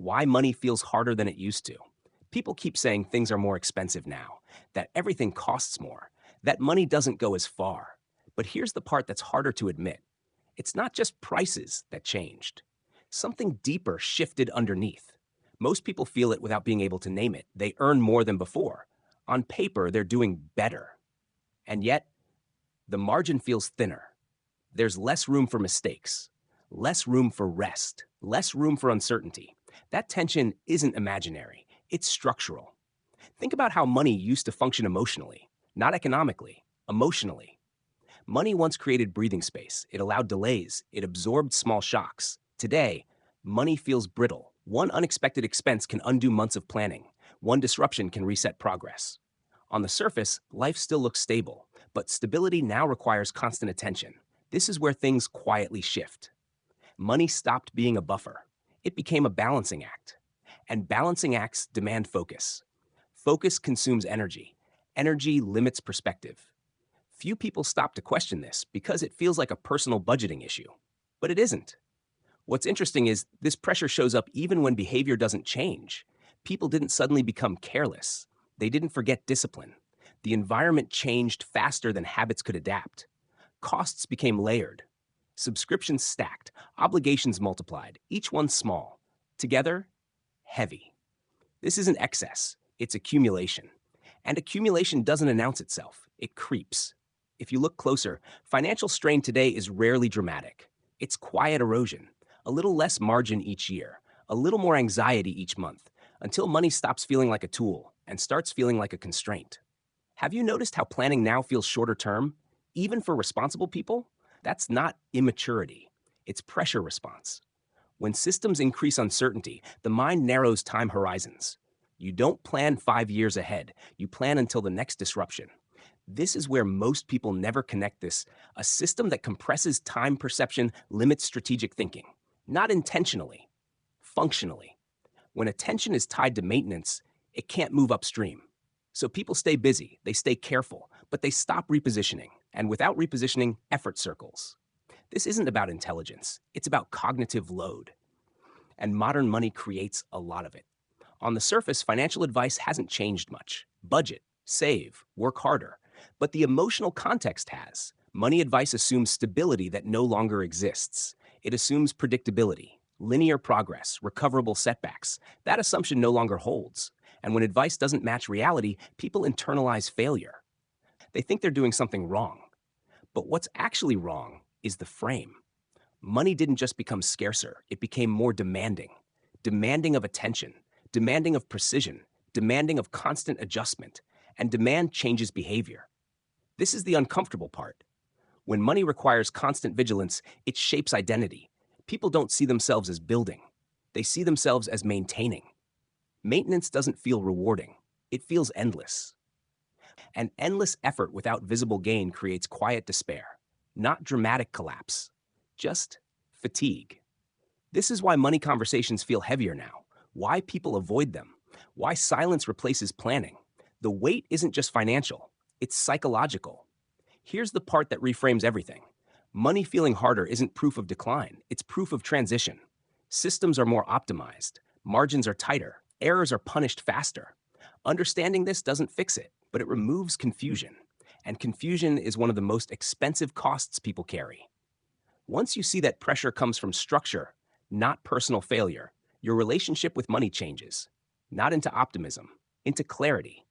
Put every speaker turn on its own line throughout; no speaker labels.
Why money feels harder than it used to. People keep saying things are more expensive now, that everything costs more, that money doesn't go as far. But here's the part that's harder to admit. It's not just prices that changed. Something deeper shifted underneath. Most people feel it without being able to name it. They earn more than before. On paper, they're doing better. And yet, the margin feels thinner. There's less room for mistakes, less room for rest, less room for uncertainty. That tension isn't imaginary, it's structural. Think about how money used to function emotionally, not economically, emotionally. Money once created breathing space, it allowed delays, it absorbed small shocks. Today, money feels brittle. One unexpected expense can undo months of planning, one disruption can reset progress. On the surface, life still looks stable, but stability now requires constant attention. This is where things quietly shift. Money stopped being a buffer. It became a balancing act. And balancing acts demand focus. Focus consumes energy. Energy limits perspective. Few people stop to question this because it feels like a personal budgeting issue. But it isn't. What's interesting is this pressure shows up even when behavior doesn't change. People didn't suddenly become careless. They didn't forget discipline. The environment changed faster than habits could adapt. Costs became layered. Subscriptions stacked. Obligations multiplied, each one small. Together, heavy. This isn't excess, it's accumulation. And accumulation doesn't announce itself, it creeps. If you look closer, financial strain today is rarely dramatic. It's quiet erosion, a little less margin each year, a little more anxiety each month, until money stops feeling like a tool and starts feeling like a constraint. Have you noticed how planning now feels shorter term? Even for responsible people? That's not immaturity, it's pressure response. When systems increase uncertainty, the mind narrows time horizons. You don't plan 5 years ahead, you plan until the next disruption. This is where most people never connect this. A system that compresses time perception limits strategic thinking, not intentionally, functionally. When attention is tied to maintenance, it can't move upstream. So people stay busy, they stay careful, but they stop repositioning. And without repositioning, effort circles. This isn't about intelligence, it's about cognitive load. And modern money creates a lot of it. On the surface, financial advice hasn't changed much. Budget, save, work harder. But the emotional context has. Money advice assumes stability that no longer exists. It assumes predictability, linear progress, recoverable setbacks. That assumption no longer holds. And when advice doesn't match reality, people internalize failure. They think they're doing something wrong. But what's actually wrong is the frame. Money didn't just become scarcer, it became more demanding. Demanding of attention, demanding of precision, demanding of constant adjustment. And demand changes behavior. This is the uncomfortable part. When money requires constant vigilance, it shapes identity. People don't see themselves as building, they see themselves as maintaining. Maintenance doesn't feel rewarding, it feels endless. And endless effort without visible gain creates quiet despair, not dramatic collapse, just fatigue. This is why money conversations feel heavier now, why people avoid them, why silence replaces planning. The weight isn't just financial, it's psychological. Here's the part that reframes everything. Money feeling harder isn't proof of decline, it's proof of transition. Systems are more optimized, margins are tighter, errors are punished faster. Understanding this doesn't fix it, but it removes confusion. And confusion is one of the most expensive costs people carry. Once you see that pressure comes from structure, not personal failure, your relationship with money changes. Not into optimism, into clarity.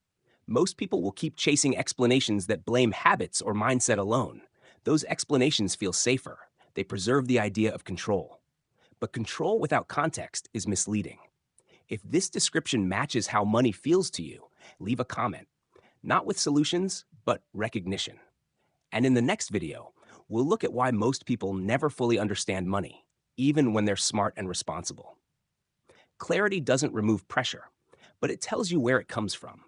Most people will keep chasing explanations that blame habits or mindset alone. Those explanations feel safer. They preserve the idea of control. But control without context is misleading. If this description matches how money feels to you, leave a comment. Not with solutions, but recognition. And in the next video, we'll look at why most people never fully understand money, even when they're smart and responsible. Clarity doesn't remove pressure, but it tells you where it comes from.